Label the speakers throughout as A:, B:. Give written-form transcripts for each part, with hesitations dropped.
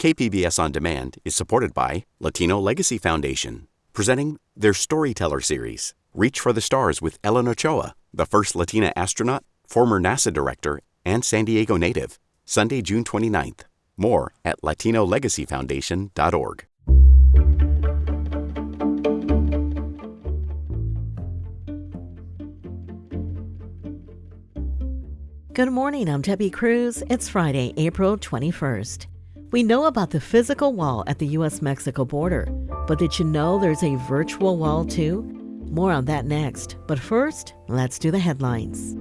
A: KPBS On Demand is supported by Latino Legacy Foundation, presenting their Storyteller series, Reach for the Stars with Ellen Ochoa, the first Latina astronaut, former NASA director, and San Diego native, Sunday, June 29th. More at latinolegacyfoundation.org.
B: Good morning, I'm Debbie Cruz. It's Friday, April 21st. We know about the physical wall at the U.S. Mexico border, but did you know there's a virtual wall too? More on that next, but first, let's do the headlines.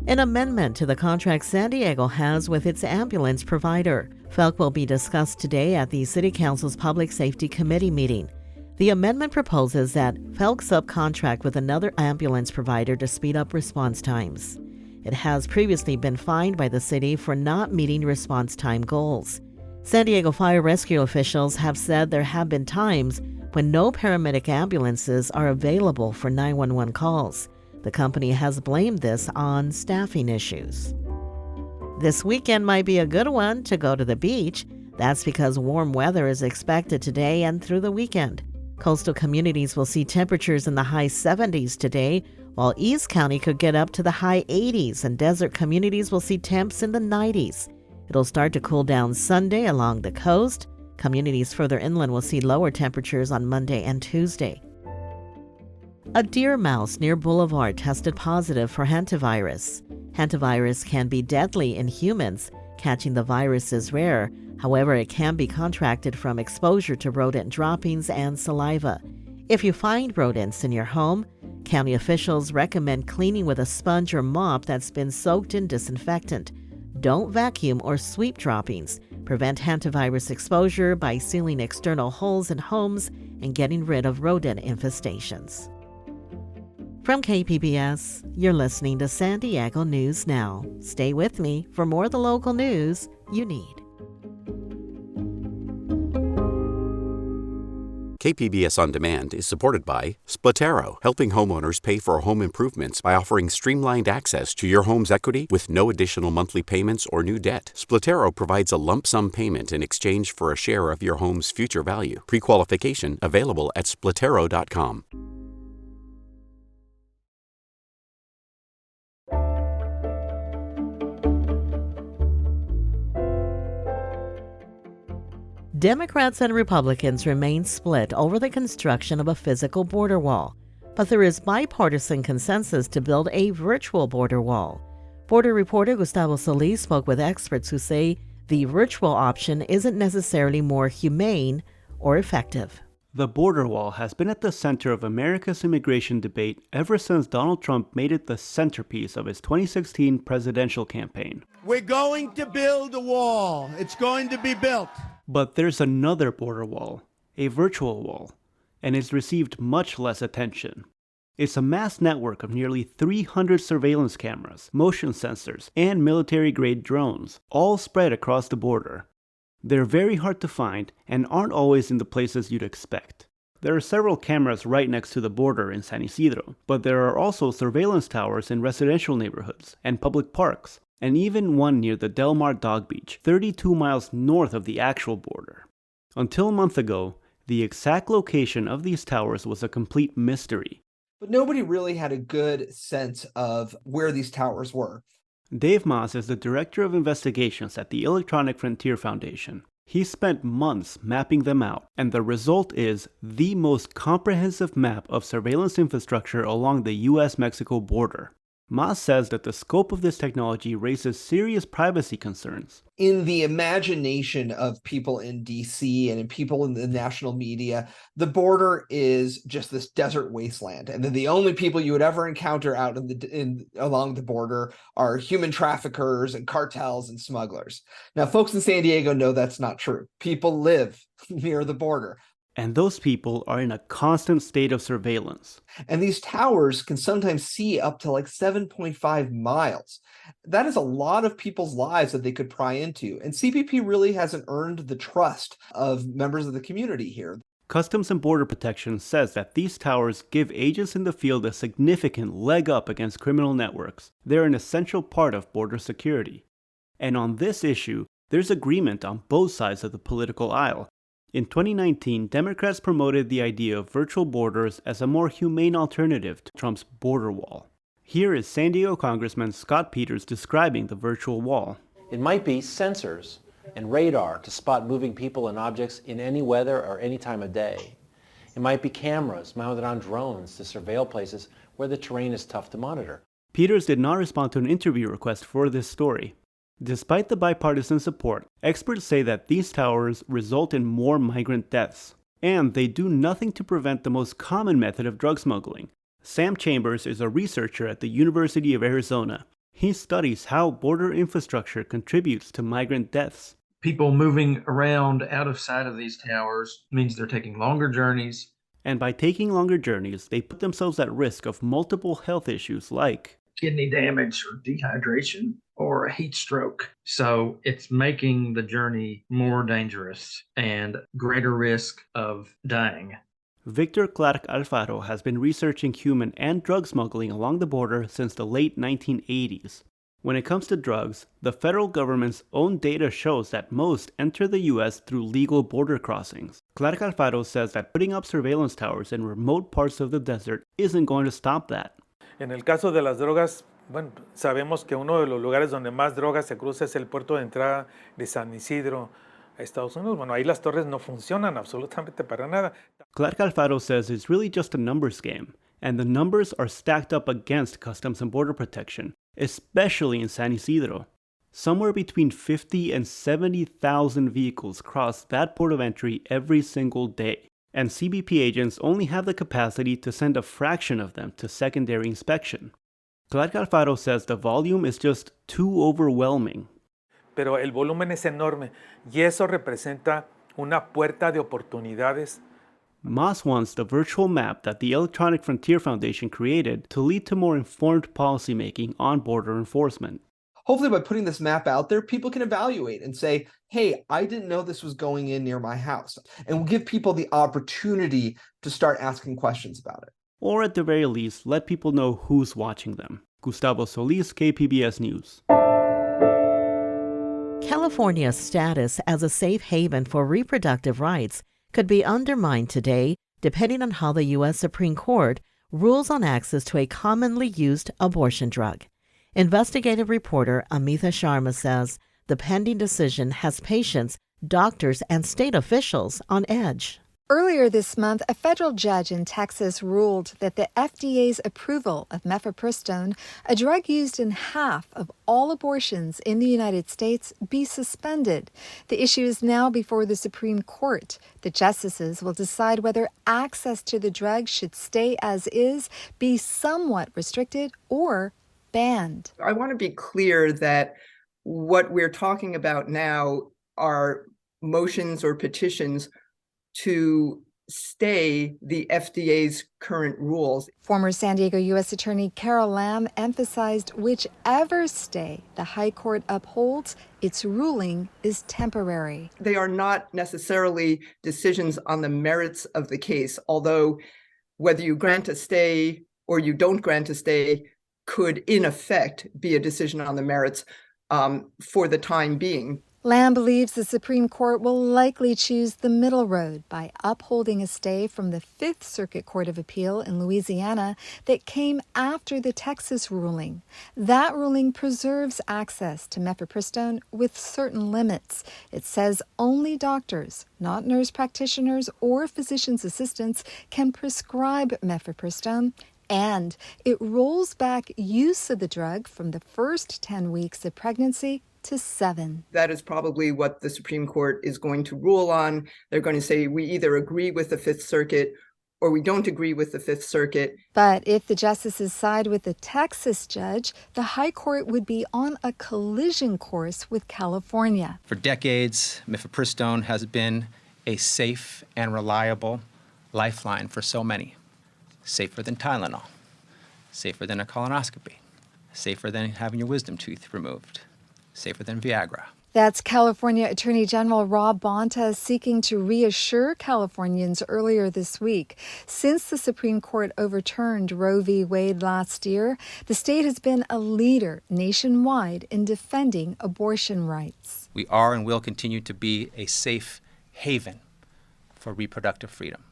B: An amendment to the contract San Diego has with its ambulance provider. FELC will be discussed today at the City Council's Public Safety Committee meeting. The amendment proposes that FELC subcontract with another ambulance provider to speed up response times. It has previously been fined by the city for not meeting response time goals. San Diego fire rescue officials have said there have been times when no paramedic ambulances are available for 911 calls. The company has blamed this on staffing issues. This weekend might be a good one to go to the beach. That's because warm weather is expected today and through the weekend. Coastal communities will see temperatures in the high 70s today, while East County could get up to the high 80s, and desert communities will see temps in the 90s. It'll start to cool down Sunday along the coast. Communities further inland will see lower temperatures on Monday and Tuesday. A deer mouse near Boulevard tested positive for hantavirus. Hantavirus can be deadly in humans. Catching the virus is rare. However, it can be contracted from exposure to rodent droppings and saliva. If you find rodents in your home, county officials recommend cleaning with a sponge or mop that's been soaked in disinfectant. Don't vacuum or sweep droppings. Prevent hantavirus exposure by sealing external holes in homes and getting rid of rodent infestations. From KPBS, you're listening to San Diego News Now. Stay with me for more of the local news you need.
A: KPBS On Demand is supported by Splatero, helping homeowners pay for home improvements by offering streamlined access to your home's equity with no additional monthly payments or new debt. Splatero provides a lump sum payment in exchange for a share of your home's future value. Pre-qualification available at splatero.com.
B: Democrats and Republicans remain split over the construction of a physical border wall, but there is bipartisan consensus to build a virtual border wall. Border reporter Gustavo Solis spoke with experts who say the virtual option isn't necessarily more humane or effective.
C: The border wall has been at the center of America's immigration debate ever since Donald Trump made it the centerpiece of his 2016 presidential campaign.
D: We're going to build a wall. It's going to be built.
C: But there's another border wall, a virtual wall, and it's received much less attention. It's a mass network of nearly 300 surveillance cameras, motion sensors, and military-grade drones, all spread across the border. They're very hard to find and aren't always in the places you'd expect. There are several cameras right next to the border in San Isidro, but there are also surveillance towers in residential neighborhoods and public parks, and even one near the Del Mar Dog Beach, 32 miles north of the actual border. Until a month ago, the exact location of these towers was a complete mystery.
E: But nobody really had a good sense of where these towers were.
C: Dave Maas is the Director of Investigations at the Electronic Frontier Foundation. He spent months mapping them out, and the result is the most comprehensive map of surveillance infrastructure along the U.S. Mexico border. Maas says that the scope of this technology raises serious privacy concerns.
E: In the imagination of people in DC and in people in the national media, the border is just this desert wasteland. And then the only people you would ever encounter out along the border are human traffickers and cartels and smugglers. Now, folks in San Diego know that's not true. People live near the border.
C: And those people are in a constant state of surveillance.
E: And these towers can sometimes see up to like 7.5 miles. That is a lot of people's lives that they could pry into. And CBP really hasn't earned the trust of members of the community here.
C: Customs and Border Protection says that these towers give agents in the field a significant leg up against criminal networks. They're an essential part of border security. And on this issue, There's agreement on both sides of the political aisle. In 2019, Democrats promoted the idea of virtual borders as a more humane alternative to Trump's border wall. Here is San Diego Congressman Scott Peters describing the virtual wall.
F: It might be sensors and radar to spot moving people and objects in any weather or any time of day. It might be cameras mounted on drones to surveil places where the terrain is tough to monitor.
C: Peters did not respond to an interview request for this story. Despite the bipartisan support, experts say that these towers result in more migrant deaths, and they do nothing to prevent the most common method of drug smuggling. Sam Chambers is a researcher at the University of Arizona. He studies how border infrastructure contributes to migrant deaths.
G: People moving around out of sight of these towers means they're taking longer journeys.
C: And by taking longer journeys, they put themselves at risk of multiple health issues like
G: kidney damage or dehydration or a heat stroke. So it's making the journey more dangerous and greater risk of dying.
C: Victor Clark Alfaro has been researching human and drug smuggling along the border since the late 1980s. When it comes to drugs, the federal government's own data shows that most enter the U.S. through legal border crossings. Clark Alfaro says that putting up surveillance towers in remote parts of the desert isn't going to stop that.
H: En el caso de las drogas, bueno, sabemos que uno de los lugares donde más drogas se cruza es el puerto de entrada de San Isidro a Estados Unidos. Bueno, ahí las torres no funcionan absolutamente para nada.
C: Clark Alfaro says it's really just a numbers game, and the numbers are stacked up against Customs and Border Protection, especially in San Isidro. Somewhere between 50 and 70,000 vehicles cross that port of entry every single day, and CBP agents only have the capacity to send a fraction of them to secondary inspection. Clark Alfaro says the volume is just too overwhelming.
H: Pero el volumen es enorme y eso representa una puerta de oportunidades.
C: Moss wants the virtual map that the Electronic Frontier Foundation created to lead to more informed policymaking on border enforcement.
E: Hopefully by putting this map out there, people can evaluate and say, hey, I didn't know this was going in near my house. And we'll give people the opportunity to start asking questions about it.
C: Or at the very least, let people know who's watching them. Gustavo Solis, KPBS News.
B: California's status as a safe haven for reproductive rights could be undermined today depending on how the U.S. Supreme Court rules on access to a commonly used abortion drug. Investigative reporter Amita Sharma says the pending decision has patients, doctors, and state officials on edge.
I: Earlier this month, a federal judge in Texas ruled that the FDA's approval of mifepristone, a drug used in half of all abortions in the United States, be suspended. The issue is now before the Supreme Court. The justices will decide whether access to the drug should stay as is, be somewhat restricted, or banned.
J: I want to be clear that what we're talking about now are motions or petitions to stay the FDA's current rules.
I: Former San Diego U.S. Attorney Carol Lam emphasized whichever stay the High Court upholds, its ruling is temporary.
J: They are not necessarily decisions on the merits of the case, although whether you grant a stay or you don't grant a stay could, in effect, be a decision on the merits for the time being.
I: Lamb believes the Supreme Court will likely choose the middle road by upholding a stay from the Fifth Circuit Court of Appeal in Louisiana that came after the Texas ruling. That ruling preserves access to mifepristone with certain limits. It says only doctors, not nurse practitioners or physician's assistants, can prescribe mifepristone. And it rolls back use of the drug from the first 10 weeks of pregnancy to 7.
J: That is probably what the Supreme Court is going to rule on. They're going to say we either agree with the Fifth Circuit or we don't agree with the Fifth Circuit.
I: But if the justices side with the Texas judge, the High Court would be on a collision course with California.
K: For decades, mifepristone has been a safe and reliable lifeline for so many. Safer than Tylenol, safer than a colonoscopy, safer than having your wisdom tooth removed, safer than Viagra.
I: That's California Attorney General Rob Bonta seeking to reassure Californians earlier this week. Since the Supreme Court overturned Roe v. Wade last year, the state has been a leader nationwide in defending abortion rights.
K: We are and will continue to be a safe haven for reproductive freedom.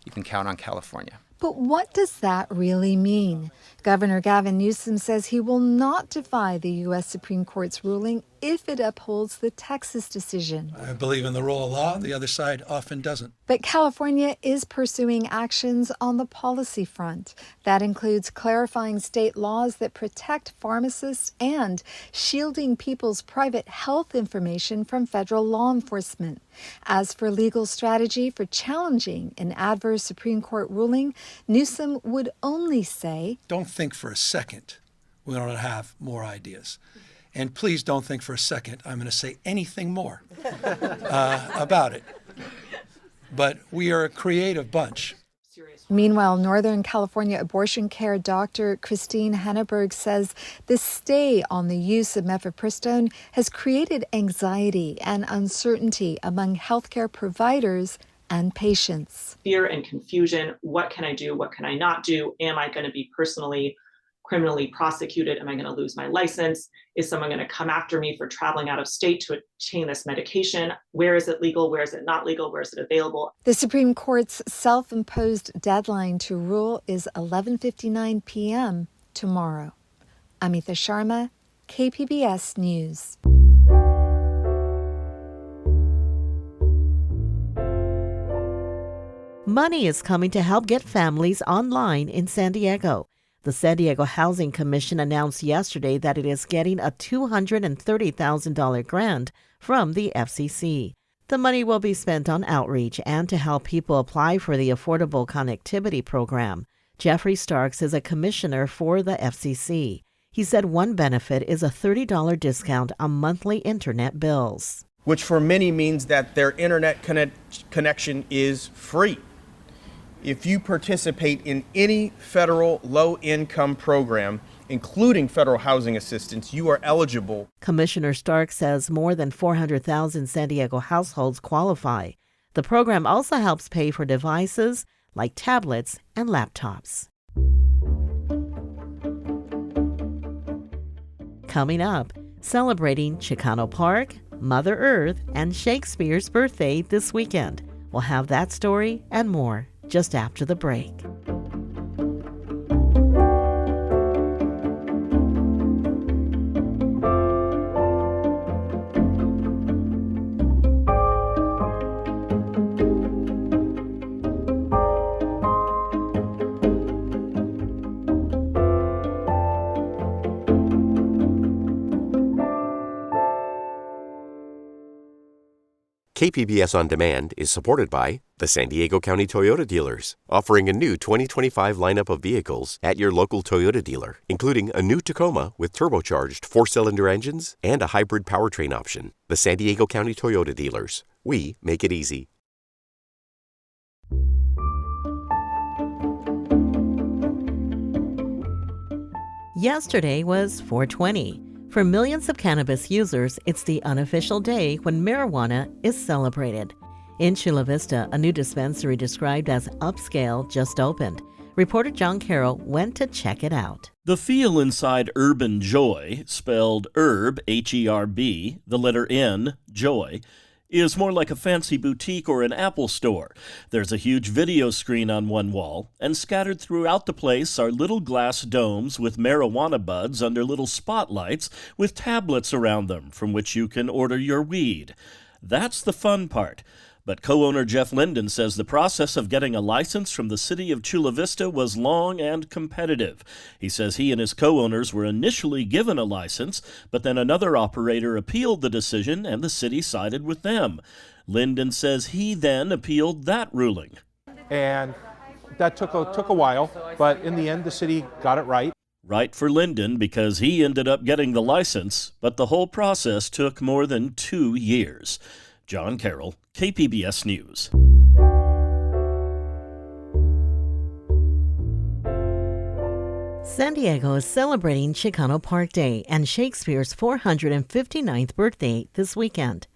K: You can count on California.
I: But what does that really mean? Governor Gavin Newsom says he will not defy the U.S. Supreme Court's ruling if it upholds the Texas decision.
L: I believe in the rule of law. The other side often doesn't.
I: But California is pursuing actions on the policy front. That includes clarifying state laws that protect pharmacists and shielding people's private health information from federal law enforcement. As for legal strategy for challenging an adverse Supreme Court ruling, Newsom would only say,
L: don't think for a second we don't have more ideas. And please don't think for a second I'm going to say anything more about it. But we are a creative bunch.
I: Meanwhile, Northern California abortion care doctor Christine Henneberg says the stay on the use of mifepristone has created anxiety and uncertainty among healthcare providers and patients.
M: Fear and confusion. What can I do? What can I not do? Am I going to be personally, criminally prosecuted? Am I going to lose my license? Is someone going to come after me for traveling out of state to obtain this medication? Where is it legal? Where is it not legal? Where is it available?
I: The Supreme Court's self-imposed deadline to rule is 11:59 p.m. tomorrow. Amita Sharma, KPBS News.
B: Money is coming to help get families online in San Diego. The San Diego Housing Commission announced yesterday that it is getting a $230,000 grant from the FCC. The money will be spent on outreach and to help people apply for the Affordable Connectivity Program. Jeffrey Starks is a commissioner for the FCC. He said one benefit is a $30 discount on monthly internet bills,
N: which for many means that their internet connection is free. If you participate in any federal low-income program, including federal housing assistance, you are eligible.
B: Commissioner Stark says more than 400,000 San Diego households qualify. The program also helps pay for devices like tablets and laptops. Coming up, celebrating Chicano Park, Mother Earth, and Shakespeare's birthday this weekend. We'll have that story and more just after the break.
A: KPBS On Demand is supported by the San Diego County Toyota dealers, offering a new 2025 lineup of vehicles at your local Toyota dealer, including a new Tacoma with turbocharged 4-cylinder engines and a hybrid powertrain option. The San Diego County Toyota dealers. We make it easy.
B: Yesterday was 4/20. For millions of cannabis users, it's the unofficial day when marijuana is celebrated. In Chula Vista, a new dispensary described as upscale just opened. Reporter John Carroll went to check it out.
O: The feel inside Urban Joy, spelled herb, H-E-R-B, the letter N, joy, is more like a fancy boutique or an Apple store. There's a huge video screen on one wall, and scattered throughout the place are little glass domes with marijuana buds under little spotlights with tablets around them from which you can order your weed. That's the fun part. But co-owner Jeff Linden says the process of getting a license from the city of Chula Vista was long and competitive. He says he and his co-owners were initially given a license, but then another operator appealed the decision and the city sided with them. Linden says he then appealed that ruling.
P: And that took a while, but in the end the city got it right.
O: Right for Linden because he ended up getting the license, but the whole process took more than 2 years. John Carroll, KPBS News.
B: San Diego is celebrating Chicano Park Day and Shakespeare's 459th birthday this weekend.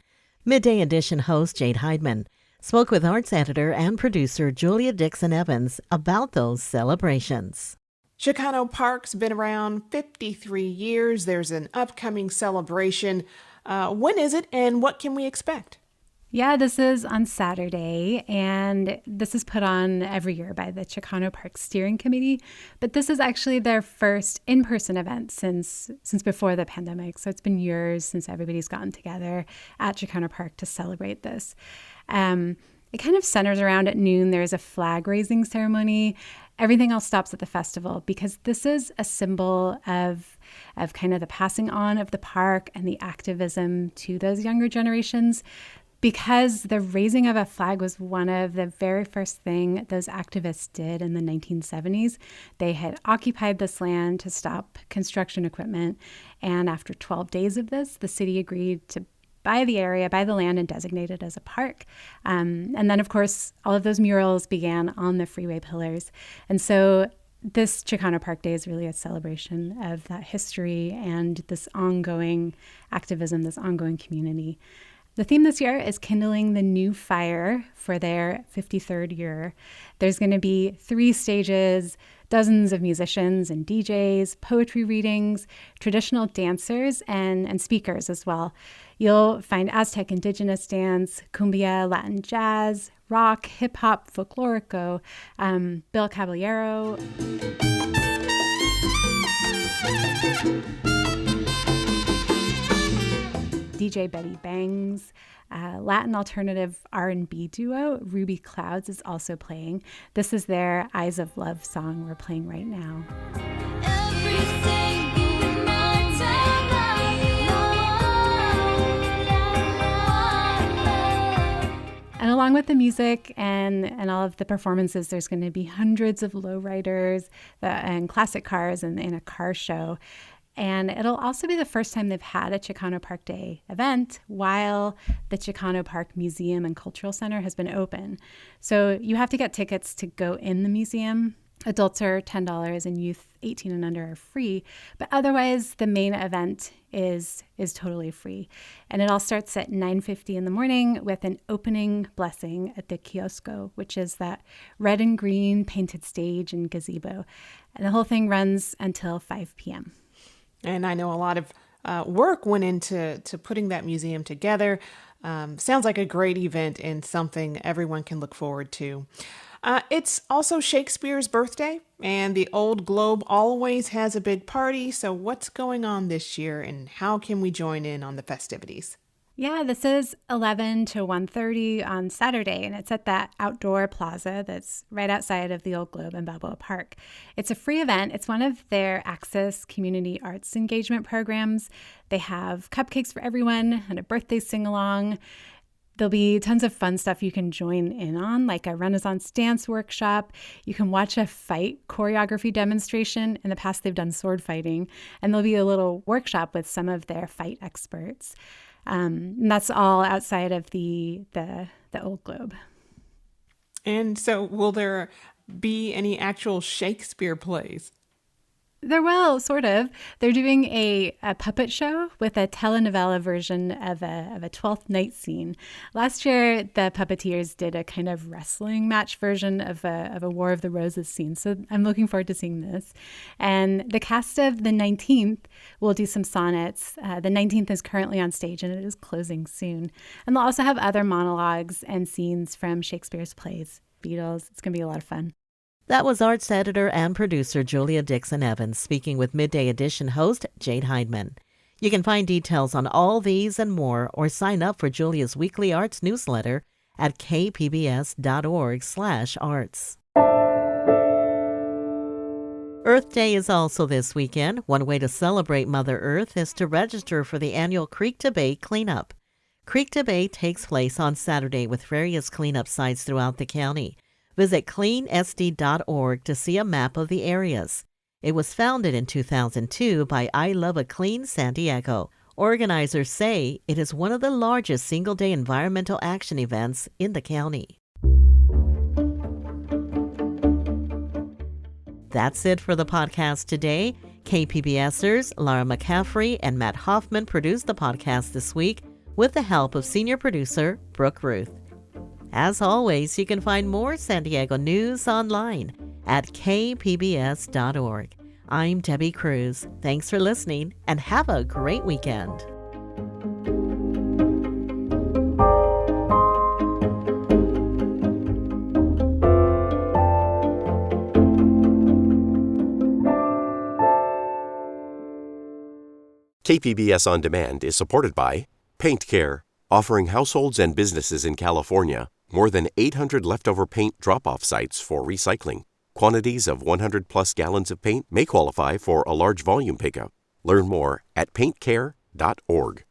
B: Midday Edition host Jade Heidman spoke with arts editor and producer Julia Dixon Evans about those celebrations.
Q: Chicano Park's been around 53 years. There's an upcoming celebration. When is it and what can we expect?
R: Yeah, this is on Saturday, and this is put on every year by the Chicano Park Steering Committee. But this is actually their first in-person event since before the pandemic. So it's been years since everybody's gotten together at Chicano Park to celebrate this. It kind of centers around at noon. There's a flag-raising ceremony. Everything else stops at the festival because this is a symbol of kind of the passing on of the park and the activism to those younger generations. Because the raising of a flag was one of the very first thing those activists did in the 1970s. They had occupied this land to stop construction equipment. And after 12 days of this, the city agreed to buy the land and designate it as a park. And then, of course, all of those murals began on the freeway pillars. And so this Chicano Park Day is really a celebration of that history and this ongoing activism, this ongoing community. The theme this year is kindling the new fire for their 53rd year. There's going to be 3 stages, dozens of musicians and DJs, poetry readings, traditional dancers, and speakers as well. You'll find Aztec indigenous dance, cumbia, Latin jazz, rock, hip-hop, folklorico, Bill Caballero. DJ Betty Bangs, Latin alternative R&B duo Ruby Clouds is also playing. This is their Eyes of Love song we're playing right now. And along with the music and all of the performances, there's going to be hundreds of lowriders and classic cars and a car show. And it'll also be the first time they've had a Chicano Park Day event while the Chicano Park Museum and Cultural Center has been open. So you have to get tickets to go in the museum. Adults are $10 and youth 18 and under are free. But otherwise, the main event is totally free. And it all starts at 9:50 in the morning with an opening blessing at the kiosco, which is that red and green painted stage and gazebo. And the whole thing runs until 5 p.m.
Q: And I know a lot of work went into putting that museum together. Sounds like a great event and something everyone can look forward to. It's also Shakespeare's birthday, and the Old Globe always has a big party. So what's going on this year, and how can we join in on the festivities?
R: Yeah, this is 11 to 1:30 on Saturday, and it's at that outdoor plaza that's right outside of the Old Globe in Balboa Park. It's a free event. It's one of their Access Community Arts Engagement programs. They have cupcakes for everyone and a birthday sing-along. There'll be tons of fun stuff you can join in on, like a Renaissance dance workshop. You can watch a fight choreography demonstration. In the past, they've done sword fighting, and there'll be a little workshop with some of their fight experts. And that's all outside of the Old Globe.
Q: And so will there be any actual Shakespeare plays?
R: There will, sort of. They're doing a puppet show with a telenovela version of a Twelfth Night scene. Last year, the puppeteers did a kind of wrestling match version of a War of the Roses scene. So I'm looking forward to seeing this. And the cast of the 19th will do some sonnets. The 19th is currently on stage and it is closing soon. And they'll also have other monologues and scenes from Shakespeare's plays, Beatles. It's going to be a lot of fun.
B: That was arts editor and producer Julia Dixon Evans speaking with Midday Edition host Jade Heidman. You can find details on all these and more or sign up for Julia's weekly arts newsletter at kpbs.org/arts. Earth Day is also this weekend. One way to celebrate Mother Earth is to register for the annual Creek to Bay cleanup. Creek to Bay takes place on Saturday with various cleanup sites throughout the county. Visit cleansd.org to see a map of the areas. It was founded in 2002 by I Love a Clean San Diego. Organizers say it is one of the largest single-day environmental action events in the county. That's it for the podcast today. KPBSers Laura McCaffrey and Matt Hoffman produced the podcast this week with the help of senior producer Brooke Ruth. As always, you can find more San Diego news online at kpbs.org. I'm Debbie Cruz. Thanks for listening and have a great weekend.
A: KPBS On Demand is supported by Paint Care, offering households and businesses in California more than 800 leftover paint drop-off sites for recycling. Quantities of 100-plus gallons of paint may qualify for a large volume pickup. Learn more at paintcare.org.